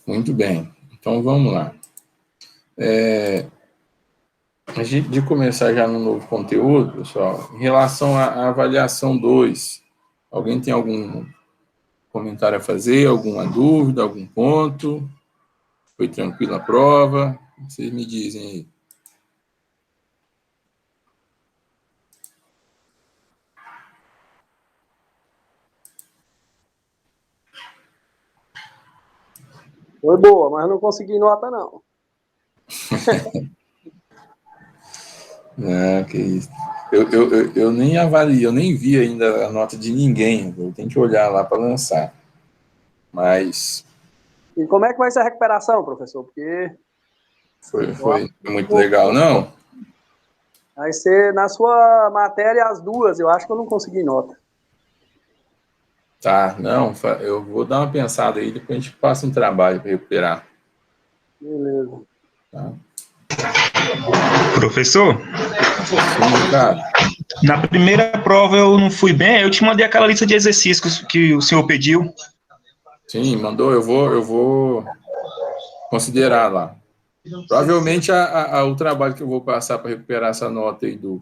Muito bem. Então, vamos lá. Antes de começar já no novo conteúdo, pessoal, em relação à avaliação 2, alguém tem algum comentário a fazer, alguma dúvida, algum ponto? Foi tranquila a prova? Vocês me dizem aí. Foi boa, mas não consegui nota, não. Que isso. Eu nem avalio, eu nem vi ainda a nota de ninguém. Eu tenho que olhar lá para lançar. Mas E como é que vai ser a recuperação, professor? Porque foi muito legal, não? vai ser na sua matéria as duas. Eu acho que eu não consegui nota. Tá, não, eu vou dar uma pensada aí, depois a gente passa um trabalho para recuperar. Beleza. Tá? Professor? Sim, cara. Na primeira prova eu não fui bem, eu te mandei aquela lista de exercícios que o senhor pediu. Sim, mandou, eu vou considerar lá. Provavelmente o trabalho que eu vou passar para recuperar essa nota aí do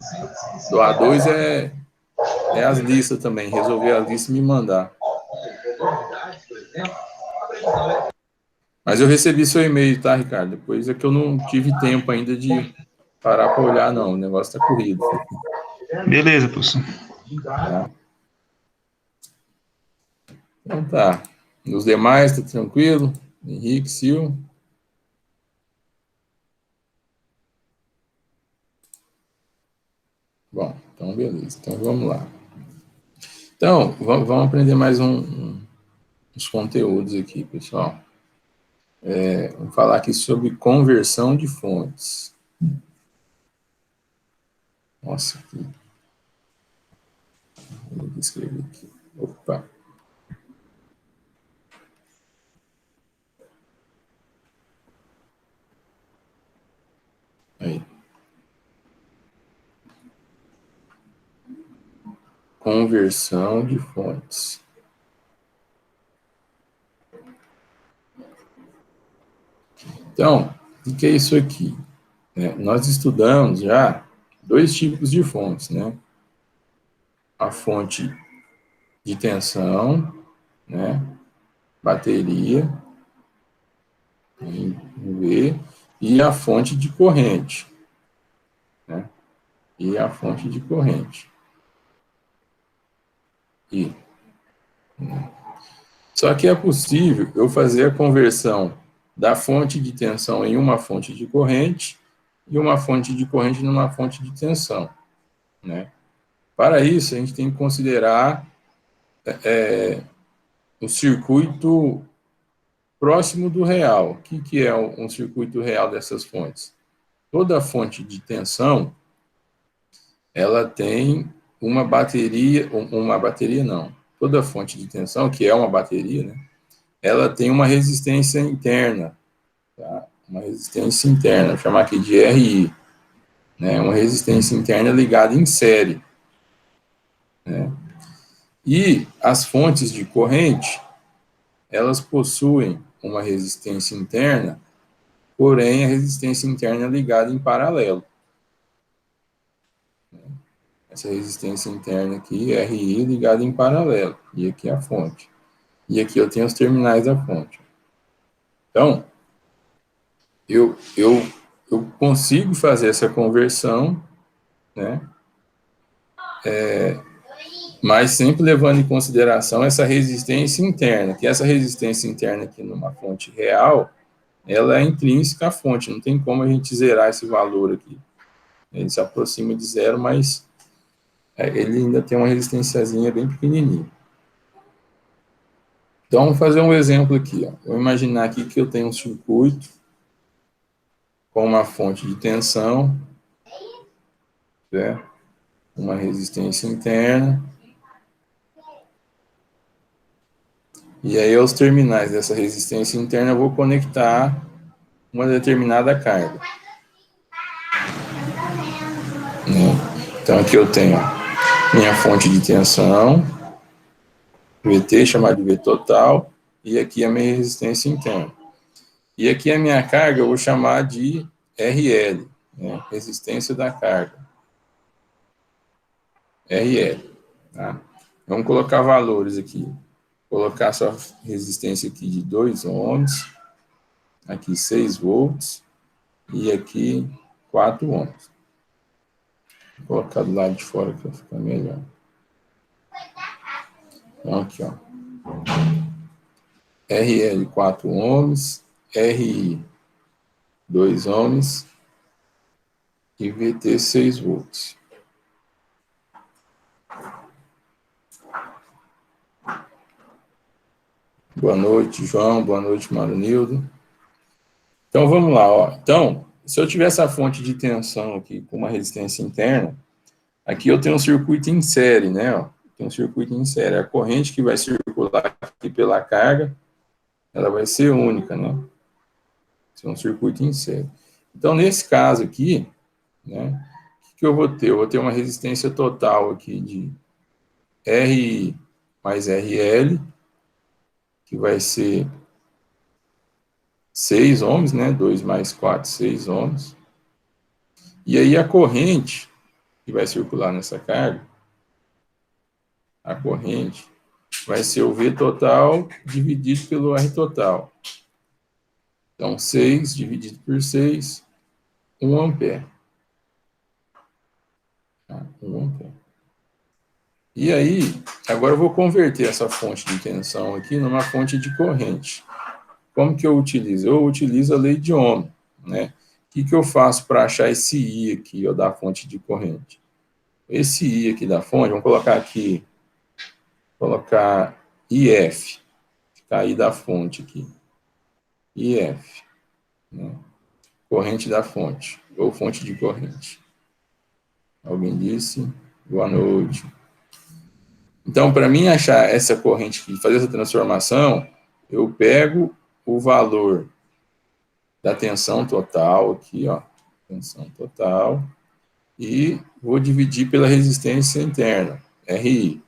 A2 é as listas também, resolver as listas e me mandar. Mas eu recebi seu e-mail, tá, Ricardo? Depois é que eu não tive tempo ainda de parar para olhar, não. O negócio tá corrido. Beleza, professor. Tá? Então tá. Nos demais, tá tranquilo? Henrique, Sil. Bom, então beleza. Então vamos lá. Então, vamos aprender mais uns conteúdos aqui, pessoal. Vamos falar aqui sobre conversão de fontes. Nossa, aqui. Vou escrever aqui. Opa. Aí. Conversão de fontes. Então, o que é isso aqui? Nós estudamos já dois tipos de fontes, né? A fonte de tensão, né? Bateria, em V, e a fonte de corrente, né? E a fonte de corrente. Só que é possível eu fazer a conversão da fonte de tensão em uma fonte de corrente e uma fonte de corrente numa fonte de tensão, né? Para isso, a gente tem que considerar o circuito próximo do real. O que é um circuito real dessas fontes? Toda fonte de tensão, ela tem uma bateria não. Toda fonte de tensão, que é uma bateria, né? Ela tem uma resistência interna, tá? Uma resistência interna, vou chamar aqui de RI, né? Uma resistência interna ligada em série, né? E as fontes de corrente, elas possuem uma resistência interna, porém a resistência interna é ligada em paralelo. Essa resistência interna aqui, RI, ligada em paralelo, e aqui é a fonte. E aqui eu tenho os terminais da fonte. Então, eu consigo fazer essa conversão, né? Mas sempre levando em consideração essa resistência interna, que essa resistência interna aqui numa fonte real, ela é intrínseca à fonte, não tem como a gente zerar esse valor aqui. Ele se aproxima de zero, mas ele ainda tem uma resistênciazinha bem pequenininha. Então, vamos fazer um exemplo aqui. Ó. Vou imaginar aqui que eu tenho um circuito com uma fonte de tensão, né? Uma resistência interna. E aí, aos terminais dessa resistência interna, eu vou conectar uma determinada carga. Então, aqui eu tenho minha fonte de tensão, VT, chamada de V total, e aqui a minha resistência interna. E aqui a minha carga eu vou chamar de RL, né? Resistência da carga. RL, tá? Vamos colocar valores aqui. Vou colocar só resistência aqui de 2 ohms, aqui 6 volts, e aqui 4 ohms. Vou colocar do lado de fora para ficar melhor. Então, aqui, ó. RL 4 ohms, RI 2 ohms e VT 6 volts. Boa noite, João. Boa noite, Maronildo. Então, vamos lá, ó. Então, se eu tiver essa fonte de tensão aqui com uma resistência interna, aqui eu tenho um circuito em série, né? Ó. Tem um circuito em série. A corrente que vai circular aqui pela carga, ela vai ser única, né? Esse é um circuito em série. Então, nesse caso aqui, né? O que eu vou ter? Eu vou ter uma resistência total aqui de RI mais RL, que vai ser 6 ohms, né? 2 mais 4, 6 ohms. E aí a corrente que vai circular nessa carga, a corrente vai ser o V total dividido pelo R total. Então, 6 dividido por 6, 1 ampere. Tá? 1 ampere. E aí, agora eu vou converter essa fonte de tensão aqui numa fonte de corrente. Como que eu utilizo? Eu utilizo a lei de Ohm, né? O que eu faço para achar esse I aqui, ó, da fonte de corrente? Esse I aqui da fonte, vamos colocar aqui, colocar IF, ficar I da fonte aqui. IF, né? Corrente da fonte, ou fonte de corrente. Alguém disse? Boa noite. Então, para mim achar essa corrente aqui, fazer essa transformação, eu pego o valor da tensão total aqui, ó, tensão total, e vou dividir pela resistência interna, RI.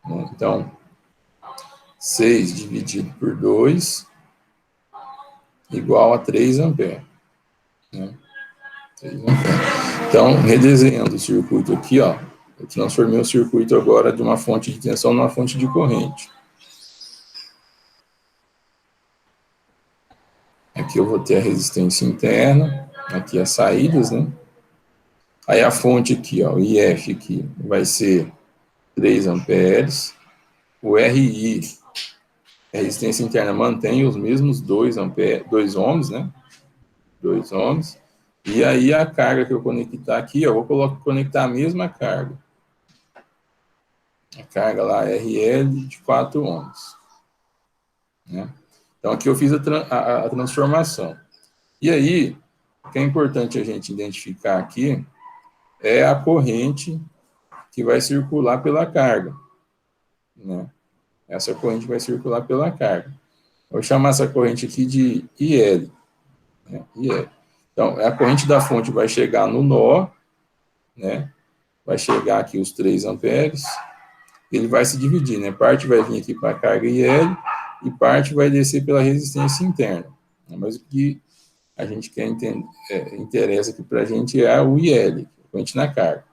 Então, 6 dividido por 2 igual a 3 amperes. Né? 3 amperes. Então, redesenhando o circuito aqui, ó, eu transformei o circuito agora de uma fonte de tensão numa fonte de corrente. Aqui eu vou ter a resistência interna, aqui as saídas, né? Aí a fonte aqui, ó, o IF aqui, vai ser 3 amperes. O RI, a resistência interna, mantém os mesmos 2 amperes, 2 ohms, né? 2 ohms. E aí a carga que eu conectar aqui, eu vou conectar a mesma carga. A carga lá, RL de 4 ohms. Né? Então aqui eu fiz a transformação. E aí, o que é importante a gente identificar aqui é a corrente que vai circular pela carga. Né? Essa corrente vai circular pela carga. Vou chamar essa corrente aqui de IL. Né? IL. Então, a corrente da fonte vai chegar no nó, né? Vai chegar aqui os 3 amperes, ele vai se dividir, né? Parte vai vir aqui para a carga IL e parte vai descer pela resistência interna. Mas o que a gente quer entender, interessa aqui para a gente é o IL, a corrente na carga.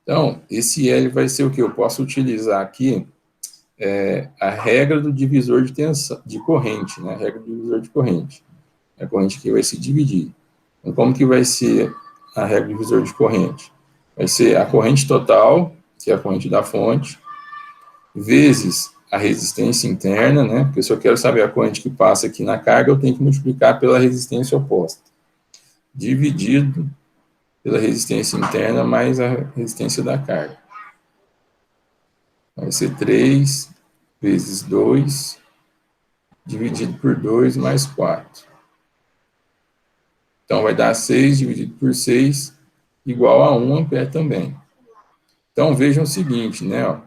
Então, esse IL vai ser o que? Eu posso utilizar aqui a regra do divisor de tensão, de corrente, né? A regra do divisor de corrente. A corrente aqui vai se dividir. Então, como que vai ser a regra do divisor de corrente? Vai ser a corrente total, que é a corrente da fonte, vezes a resistência interna, né? Porque se eu quero saber a corrente que passa aqui na carga, eu tenho que multiplicar pela resistência oposta. Dividido pela resistência interna mais a resistência da carga. Vai ser 3 vezes 2, dividido por 2 mais 4. Então, vai dar 6 dividido por 6, igual a 1 ampere também. Então, vejam o seguinte, né? Ó,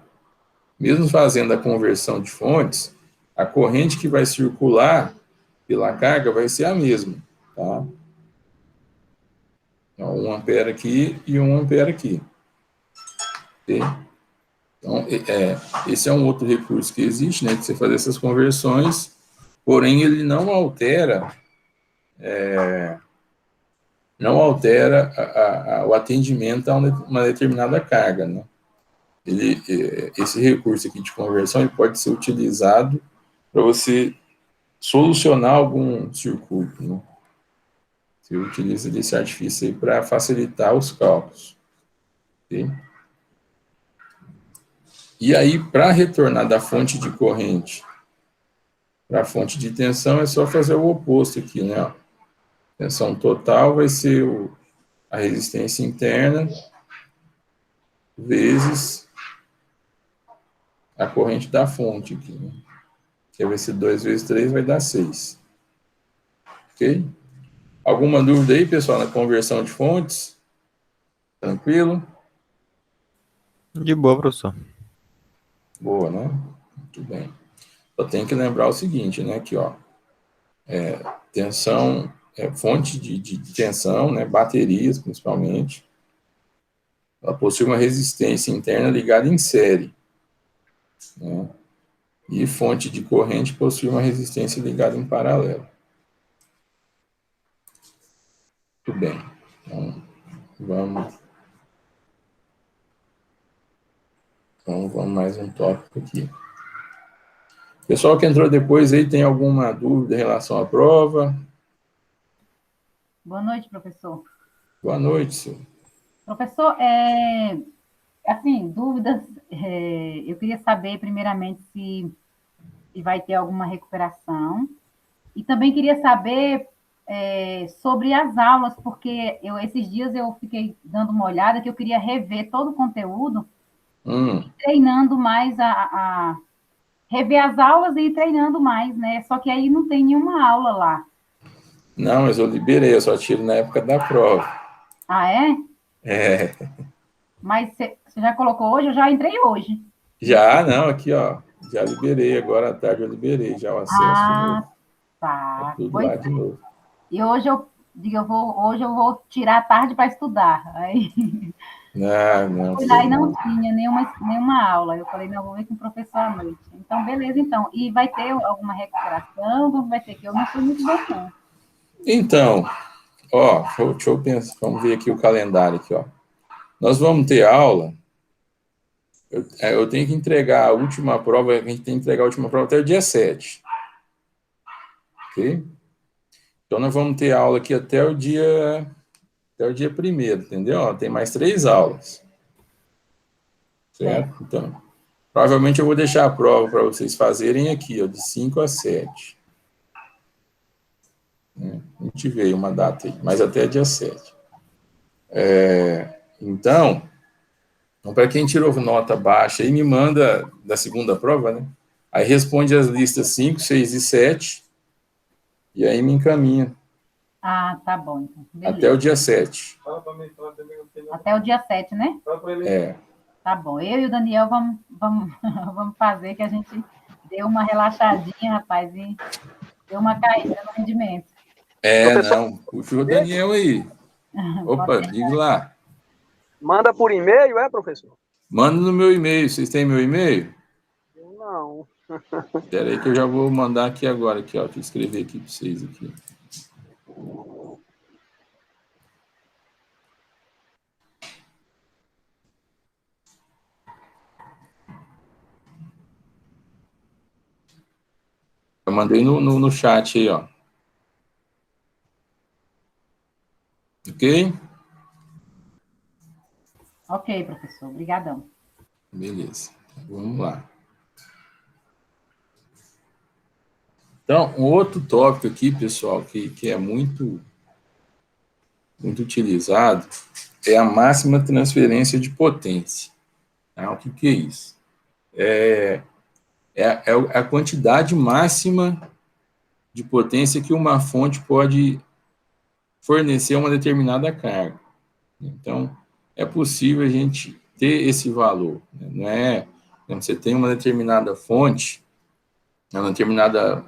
mesmo fazendo a conversão de fontes, a corrente que vai circular pela carga vai ser a mesma, tá? Então, 1 ampere aqui e 1 ampere aqui. Okay? Então, esse é um outro recurso que existe, né, de você fazer essas conversões, porém ele não altera o atendimento a uma determinada carga, né? Esse recurso aqui de conversão ele pode ser utilizado para você solucionar algum circuito, né? Você utiliza desse artifício aí para facilitar os cálculos. Okay? E aí, para retornar da fonte de corrente para a fonte de tensão, é só fazer o oposto aqui, né? A tensão total vai ser a resistência interna vezes a corrente da fonte aqui, né? Que vai ser 2 vezes 3 vai dar 6. Ok? Alguma dúvida aí, pessoal, na conversão de fontes? Tranquilo? De boa, professor. Boa, né? Muito bem. Só tem que lembrar o seguinte, né? Aqui, ó. Tensão, fonte de tensão, né? Baterias, principalmente. Ela possui uma resistência interna ligada em série, né? E fonte de corrente possui uma resistência ligada em paralelo. Muito bem. Então, vamos mais um tópico aqui. Pessoal que entrou depois aí, tem alguma dúvida em relação à prova? Boa noite, professor. Boa noite, senhor. Professor, assim, dúvidas, eu queria saber, primeiramente, se vai ter alguma recuperação, e também queria saber sobre as aulas, porque esses dias eu fiquei dando uma olhada, que eu queria rever todo o conteúdo, treinando mais rever as aulas e ir treinando mais, né? Só que aí não tem nenhuma aula lá. Não, mas eu liberei, eu só tiro na época da prova. Ah, é? É. Mas você já colocou hoje? Eu já entrei hoje. Já, não, aqui, ó. Já liberei, agora à tarde eu liberei já o acesso de novo. Tá. Tudo pois lá de novo. E hoje hoje eu vou tirar a tarde para estudar. Aí não. Fui lá e não tinha nenhuma aula. Eu falei, não, vou ver com o professor à noite. Então, beleza, então. E vai ter alguma recuperação? Como vai ter? Que eu não fui muito bem, não. Então, ó, deixa eu pensar, vamos ver aqui o calendário aqui, ó. Nós vamos ter aula. Eu tenho que entregar a última prova, a gente tem que entregar a última prova até o dia 7. Ok? Então, nós vamos ter aula aqui até o dia 1º, entendeu? Ó, tem mais 3 aulas. Certo? Então, provavelmente eu vou deixar a prova para vocês fazerem aqui, ó, de 5 a 7. A gente veio uma data aí, mas até dia 7. Então, para quem tirou nota baixa aí, me manda da segunda prova, né? Aí responde as listas 5, 6 e 7, e aí me encaminha. Ah, tá bom. Então. Até o dia 7. Até o dia 7, né? Tá bom. Eu e o Daniel vamos fazer que a gente deu uma relaxadinha, rapaz, e deu uma caída no rendimento. Não. Puxa o Daniel aí. Opa, diga lá. Manda por e-mail, professor? Manda no meu e-mail. Vocês têm meu e-mail? Não. Espera aí que eu já vou mandar aqui agora. Aqui, ó. Deixa eu escrever aqui para vocês aqui. Eu mandei no chat aí, ó. Ok? Ok, professor. Obrigadão. Beleza. Vamos lá. Então, um outro tópico aqui, pessoal, que é muito utilizado, é a máxima transferência de potência. O que é isso? É a quantidade máxima de potência que uma fonte pode fornecer a uma determinada carga. Então, é possível a gente ter esse valor. Não é, você tem uma determinada fonte, uma determinada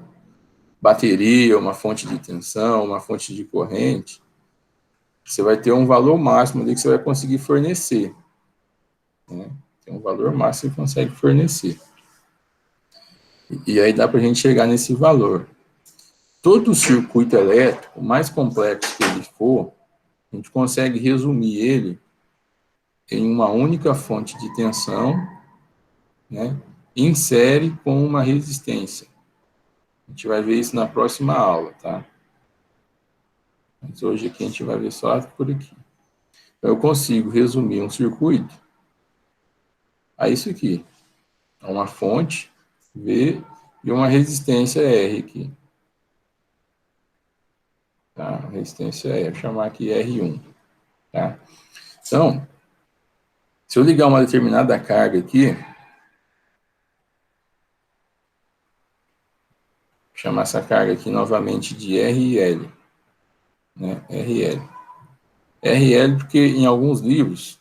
bateria, uma fonte de tensão, uma fonte de corrente, você vai ter um valor máximo ali que você vai conseguir fornecer, né? Tem um valor máximo que consegue fornecer. E aí dá para a gente chegar nesse valor. Todo circuito elétrico, mais complexo que ele for, a gente consegue resumir ele em uma única fonte de tensão, né, em série com uma resistência. A gente vai ver isso na próxima aula, tá? Mas hoje aqui a gente vai ver só por aqui. Então, eu consigo resumir um circuito a isso aqui. A uma fonte V e uma resistência R aqui. Tá? Resistência R, vou chamar aqui R1. Tá? Então, se eu ligar uma determinada carga aqui, vou chamar essa carga aqui novamente de RL. Né? RL. RL porque em alguns livros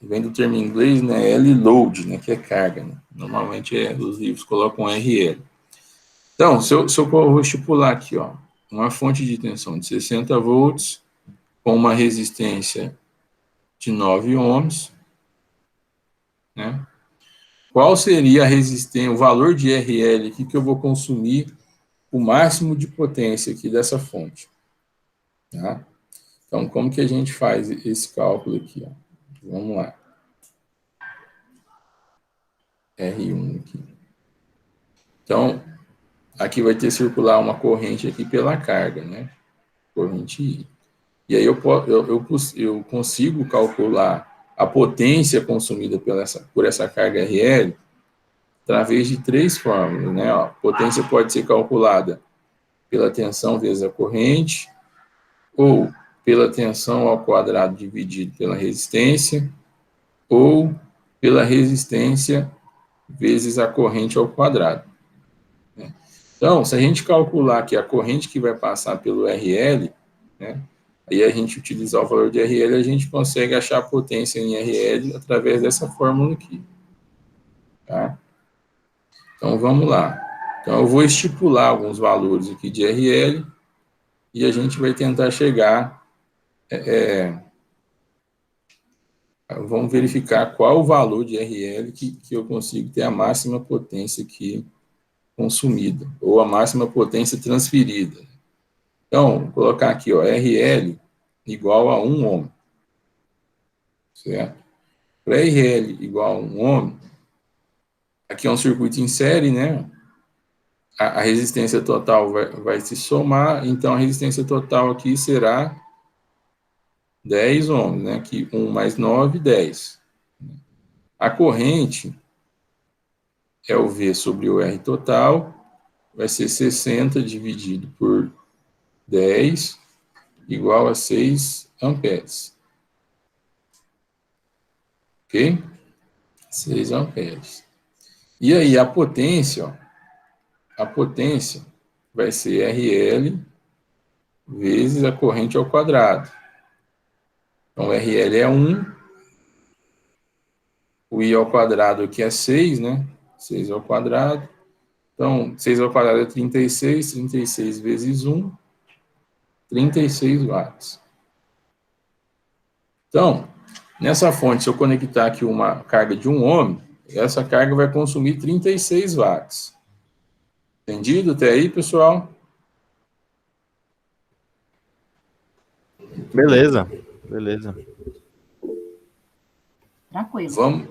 vem do termo em inglês, né, L load, né, que é carga. Né? Normalmente os livros colocam RL. Então, se eu vou estipular aqui, ó, uma fonte de tensão de 60 volts com uma resistência de 9 ohms, né? Qual seria a resistência, o valor de RL aqui que eu vou consumir o máximo de potência aqui dessa fonte? Tá? Então, como que a gente faz esse cálculo aqui? Ó? Vamos lá. R1 aqui. Então, aqui vai ter circular uma corrente aqui pela carga, né? Corrente I. E aí eu consigo calcular a potência consumida por essa carga RL através de três fórmulas, né? A potência pode ser calculada pela tensão vezes a corrente, ou pela tensão ao quadrado dividido pela resistência, ou pela resistência vezes a corrente ao quadrado. Né? Então, se a gente calcular que a corrente que vai passar pelo RL, né, aí a gente utilizar o valor de RL, a gente consegue achar a potência em RL através dessa fórmula aqui. Tá? Então, vamos lá. Então, eu vou estipular alguns valores aqui de RL e a gente vai tentar chegar... vamos verificar qual o valor de RL que eu consigo ter a máxima potência aqui consumida, ou a máxima potência transferida. Então, vou colocar aqui, ó, RL igual a 1 ohm. Certo? Para RL igual a 1 ohm, aqui é um circuito em série, né? A resistência total vai se somar, então a resistência total aqui será 10 ohms, né? Que 1 mais 9, 10. A corrente é o V sobre o R total, vai ser 60 dividido por 10, igual a 6 amperes. Ok? 6 amperes. E aí, a potência, ó, a potência vai ser RL vezes a corrente ao quadrado. Então, RL é 1, o I ao quadrado aqui é 6, né? 6 ao quadrado. Então, 6 ao quadrado é 36, 36 vezes 1, 36 watts. Então, nessa fonte, se eu conectar aqui uma carga de 1 ohm, essa carga vai consumir 36 watts. Entendido até aí, pessoal? Beleza, beleza. Tranquilo.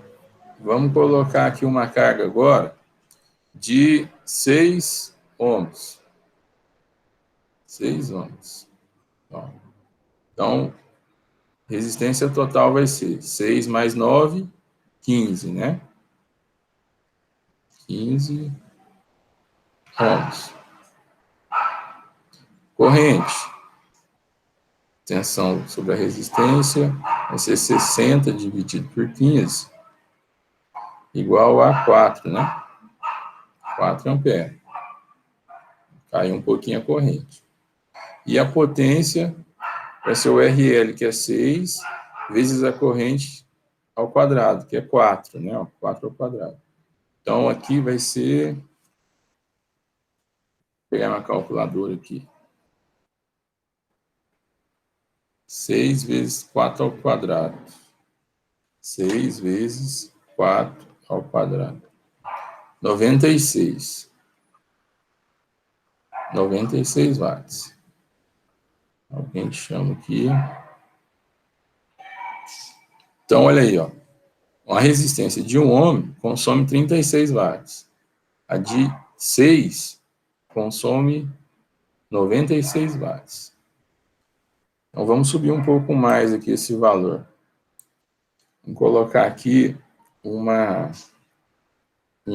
Vamos colocar aqui uma carga agora de 6 ohms. 6 ohms. Então, resistência total vai ser 6 mais 9, 15, né? 15 ohms. Corrente. Tensão sobre a resistência vai ser 60 dividido por 15, igual a 4, né? 4 amperes. Caiu um pouquinho a corrente. E a potência vai ser o RL, que é 6, vezes a corrente ao quadrado, que é 4, né? 4 ao quadrado. Então, aqui vai ser... Vou pegar uma calculadora aqui. 6 vezes 4 ao quadrado. 6 vezes 4 ao quadrado. 96. 96 watts. Alguém chama aqui. Então, olha aí, ó. Uma resistência de 1 ohm consome 36 watts. A de 6 consome 96 watts. Então, vamos subir um pouco mais aqui esse valor. Vamos colocar aqui um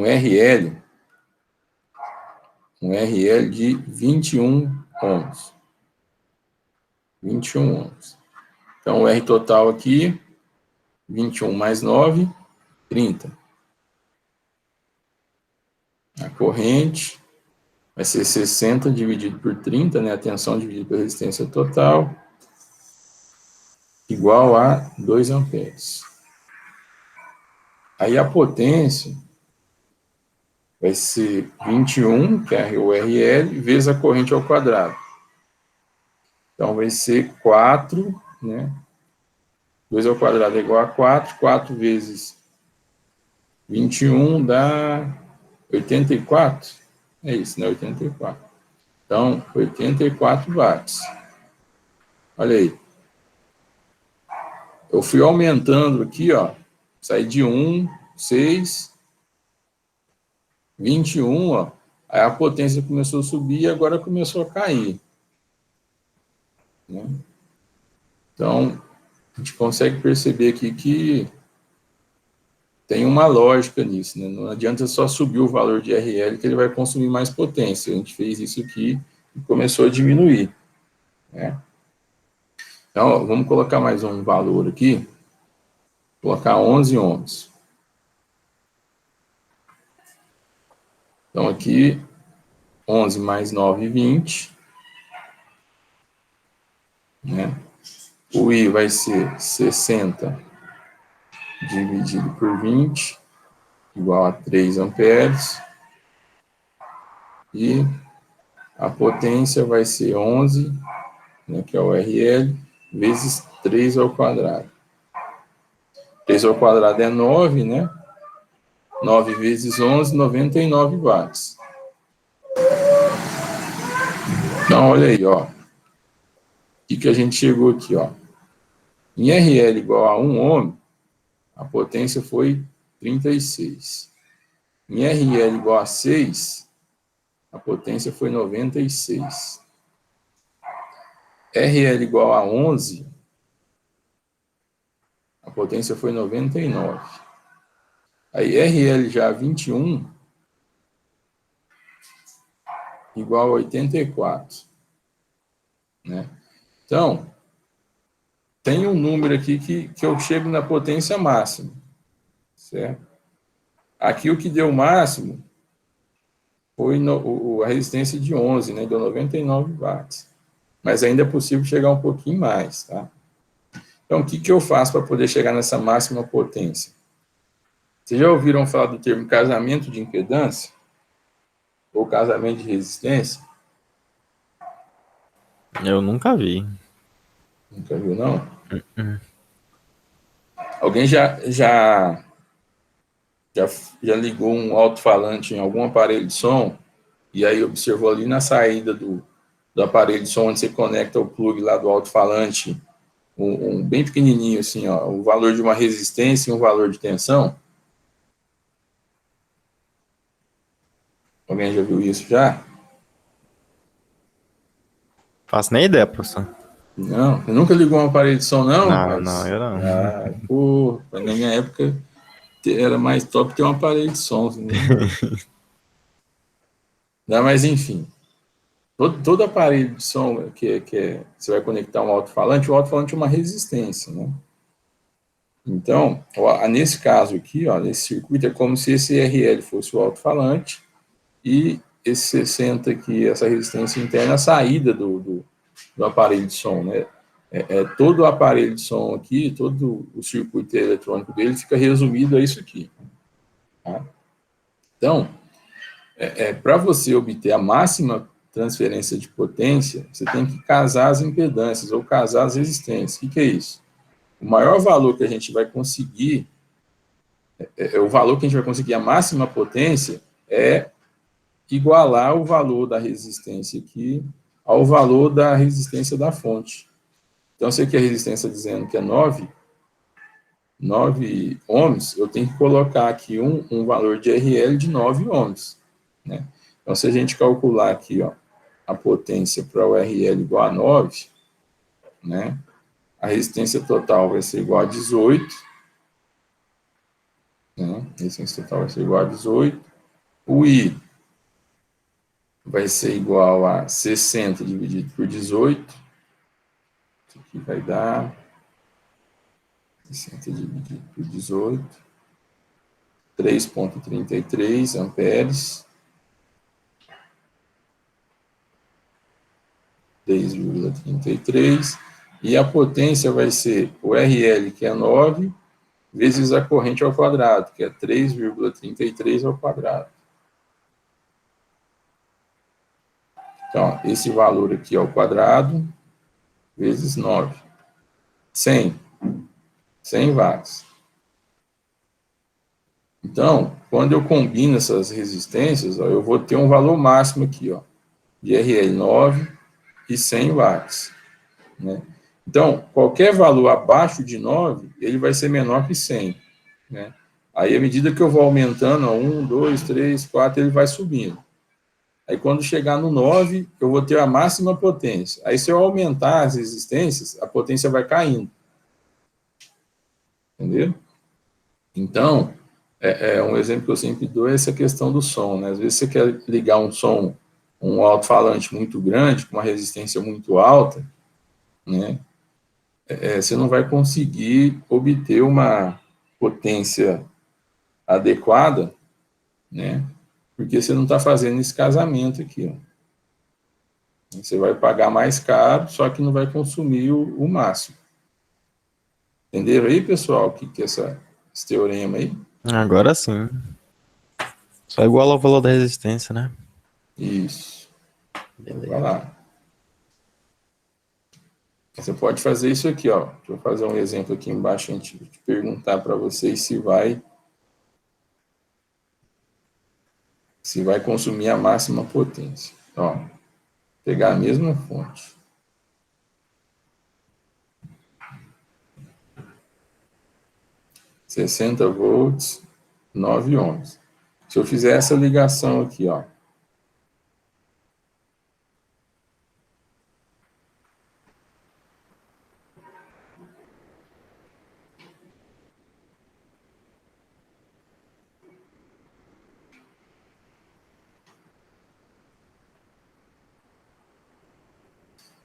RL de 21 ohms. 21 ohms. Então, o R total aqui, 21 mais 9, 30. A corrente vai ser 60 dividido por 30, né? A tensão dividida pela resistência total, igual a 2 amperes. Aí a potência vai ser 21, que é o RL, vezes a corrente ao quadrado. Então, vai ser 4, né? 2 ao quadrado é igual a 4. 4 vezes 21 dá 84. É isso, né? 84. Então, 84 watts. Olha aí. Eu fui aumentando aqui, ó. Saí de 1, 6, 21, ó. Aí a potência começou a subir e agora começou a cair. Né? Então, a gente consegue perceber aqui que tem uma lógica nisso, né? Não adianta só subir o valor de RL que ele vai consumir mais potência. A gente fez isso aqui e começou a diminuir. Né? Então, ó, vamos colocar mais um valor aqui. Vou colocar 11 ohms. Então, aqui, 11 mais 9, 20. Né? O I vai ser 60 dividido por 20, igual a 3 amperes. E a potência vai ser 11, né, que é o RL, vezes 3 ao quadrado. 3 ao quadrado é 9, né? 9 vezes 11, 99 watts. Então, olha aí, ó. O que a gente chegou aqui, ó. Em RL igual a 1 ohm, a potência foi 36. Em RL igual a 6, a potência foi 96. RL igual a 11, a potência foi 99. Aí RL já 21, igual a 84. Né? Então, tem um número aqui que eu chego na potência máxima. Certo? Aqui o que deu máximo foi a resistência de 11, né? Deu 99 watts. Mas ainda é possível chegar um pouquinho mais, tá? Então, o que eu faço para poder chegar nessa máxima potência? Vocês já ouviram falar do termo casamento de impedância? Ou casamento de resistência? Eu nunca vi. Nunca viu, não? Alguém já ligou um alto-falante em algum aparelho de som e aí observou ali na saída do aparelho de som, onde você conecta o plug lá do alto-falante, um bem pequenininho assim, ó, o valor de uma resistência e um valor de tensão? Alguém já viu isso já? Faço nem ideia, professor. Não? Você nunca ligou um aparelho de som, não? Não, eu não. Ah, pô, na minha época era mais top ter um aparelho de som. Né? Não, mas enfim. Todo aparelho de som que você vai conectar um alto-falante, o alto-falante é uma resistência, né? Então, nesse caso aqui, ó, nesse circuito, é como se esse RL fosse o alto-falante e esse 60 aqui, essa resistência interna, a saída do aparelho de som, né? Todo o aparelho de som aqui, todo o circuito eletrônico dele fica resumido a isso aqui. Tá? Então, para você obter a máxima transferência de potência, você tem que casar as impedâncias ou casar as resistências. O que é isso? o maior valor que a gente vai conseguir, o valor que a gente vai conseguir, a máxima potência, é igualar o valor da resistência aqui ao valor da resistência da fonte. Então, se aqui a resistência dizendo que é 9 ohms, eu tenho que colocar aqui um valor de RL de 9 ohms, né? Então, se a gente calcular aqui, ó, a potência para o RL igual a 9, né? A resistência total vai ser igual a 18, né? A resistência total vai ser igual a 18. O I vai ser igual a 60 dividido por 18. Isso aqui vai dar 60 dividido por 18. 3,33 amperes. 3,33. E a potência vai ser o RL, que é 9, vezes a corrente ao quadrado, que é 3,33 ao quadrado. Então, esse valor aqui ao quadrado, vezes 9. 100 watts. Então, quando eu combino essas resistências, ó, eu vou ter um valor máximo aqui, ó, de RL 9 e 100 watts. Né? Então, qualquer valor abaixo de 9, ele vai ser menor que 100. Né? Aí, à medida que eu vou aumentando, ó, 1, 2, 3, 4, ele vai subindo. Aí, quando chegar no 9, eu vou ter a máxima potência. Aí, se eu aumentar as resistências, a potência vai caindo. Entendeu? Então, um exemplo que eu sempre dou é essa questão do som. Né? Às vezes, você quer ligar um som, um alto-falante muito grande, com uma resistência muito alta, né? Você não vai conseguir obter uma potência adequada, né? Porque você não está fazendo esse casamento aqui, ó. Você vai pagar mais caro, só que não vai consumir o máximo. Entenderam aí, pessoal, o que é esse teorema aí? Agora sim. Só igual ao valor da resistência, né? Isso. Beleza. Vai lá. Você pode fazer isso aqui, ó. Deixa eu fazer um exemplo aqui embaixo antes de perguntar para vocês se vai consumir a máxima potência. Ó, pegar a mesma fonte. ...60 volts, 9 ohms. Se eu fizer essa ligação aqui, ó.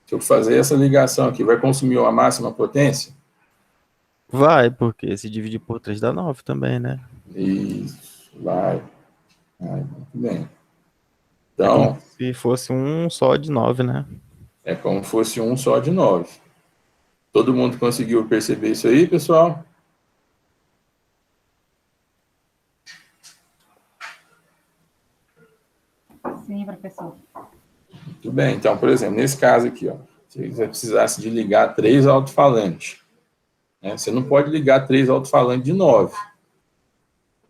Se eu fazer essa ligação aqui, vai consumir a máxima potência? Vai, porque se dividir por 3 dá 9 também, né? Isso, vai. Muito bem. É como Então, se fosse um só de 9, né? é como se fosse um só de 9. Todo mundo conseguiu perceber isso aí, pessoal? Sim, professor. Muito bem. Então, por exemplo, nesse caso aqui, ó, se você precisasse de ligar 3 alto-falantes, né, você não pode ligar 3 alto-falantes de 9,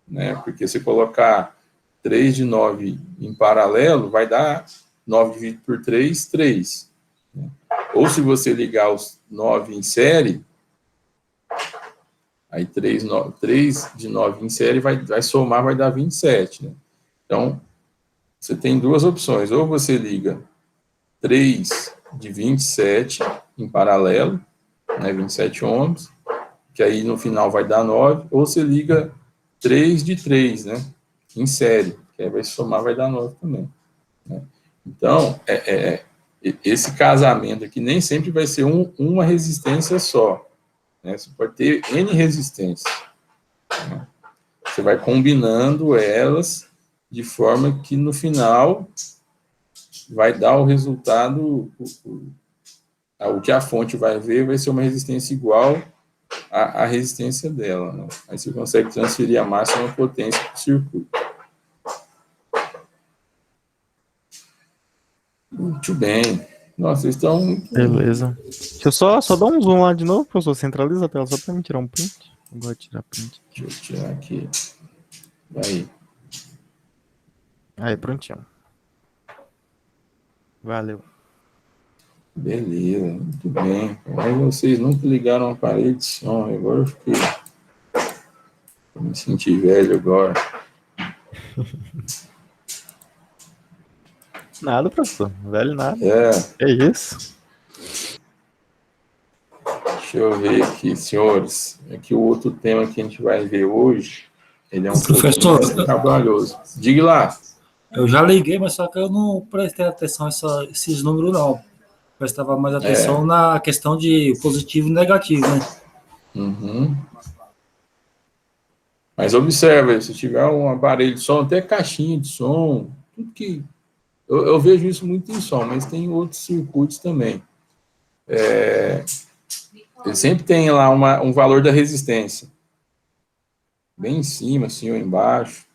né, porque se colocar 3 de 9 em paralelo, vai dar 9 dividido por 3, 3. Né? Ou se você ligar os 9 em série, aí 3 de 9 em série vai somar, vai dar 27. Né? Então, você tem duas opções. Ou você liga 3 de 27 em paralelo, né, 27 ohms, que aí no final vai dar 9, ou você liga 3 de 3, né, em série, que aí vai somar, vai dar 9 também. Né? Então, esse casamento aqui nem sempre vai ser uma resistência só. Né? Você pode ter N resistências. Né? Você vai combinando elas de forma que no final vai dar o resultado, o que a fonte vai ver vai ser uma resistência igual à resistência dela. Né? Aí você consegue transferir a máxima potência para o circuito. Muito bem. Nossa, vocês estão... Beleza. Deixa eu só dar um zoom lá de novo, professor. Centraliza a tela só pra me tirar um print. Eu gosto de tirar print. Deixa eu tirar aqui. Aí. Aí, prontinho. Valeu. Beleza, muito bem. Mas vocês nunca ligaram o aparelho de som. Agora eu fiquei... Eu me senti velho agora. Nada, professor. Velho nada. É, É isso. deixa eu ver aqui, senhores. Aqui o outro tema que a gente vai ver hoje, ele é um Professor, pouco mais trabalhoso. Diga lá. eu já liguei, mas só que eu não prestei atenção a esses números, não. Prestava mais atenção na questão de positivo e negativo, né? Uhum. Mas observa, se tiver um aparelho de som, até caixinha de som, tudo que... Eu vejo isso muito em som, mas tem outros circuitos também. Ele sempre tem lá um valor da resistência. Bem em cima, assim, ou embaixo.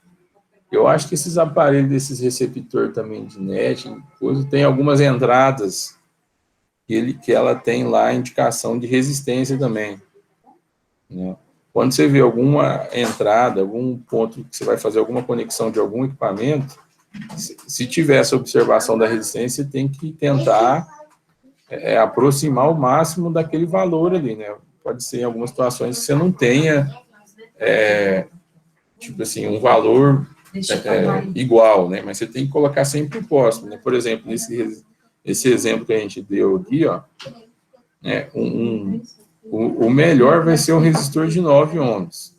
Eu acho que esses aparelhos, desses receptor também de net, coisa, tem algumas entradas que ela tem lá a indicação de resistência também, né? Quando você vê alguma entrada, algum ponto que você vai fazer alguma conexão de algum equipamento, se tiver essa observação da resistência, você tem que tentar aproximar o máximo daquele valor ali, né? Pode ser em algumas situações que você não tenha, tipo assim, um valor igual, né? Mas você tem que colocar sempre o próximo, né? Por exemplo, esse exemplo que a gente deu aqui, ó, né? O melhor vai ser um resistor de 9 ohms,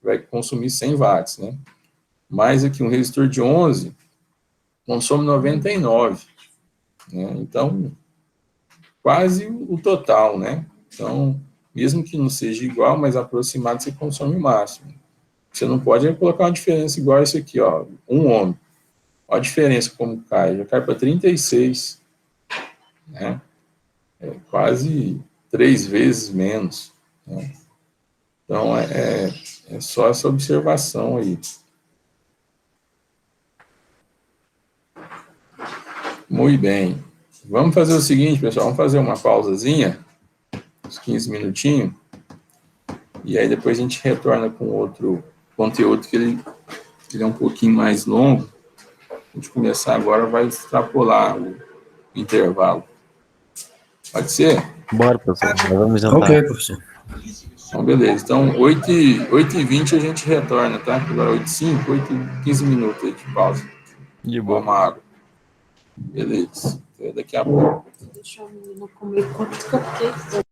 vai consumir 100 watts, né? Mais aqui um resistor de 11 consome 99, né? Então, quase o total, né? Então, mesmo que não seja igual, mas aproximado, você consome o máximo. Você não pode colocar uma diferença igual a isso aqui, ó, 1 ohm. Olha a diferença como cai, já cai para 36, né? É quase 3 vezes menos, né? Então, é só essa observação aí. Muito bem. Vamos fazer o seguinte, pessoal, vamos fazer uma pausazinha, uns 15 minutinhos, e aí depois a gente retorna com outro conteúdo que ele é um pouquinho mais longo. A gente começar agora, vai extrapolar o intervalo. Pode ser? Bora, professor. Nós vamos jantar. Ok, professor. Então, beleza. Então, 8h20 a gente retorna, tá? Agora 8h05, 8h15 minutos aí de pausa. De boa. Vamos água. Beleza. Até daqui a pouco. Deixa o menino comer quanto cupcakes.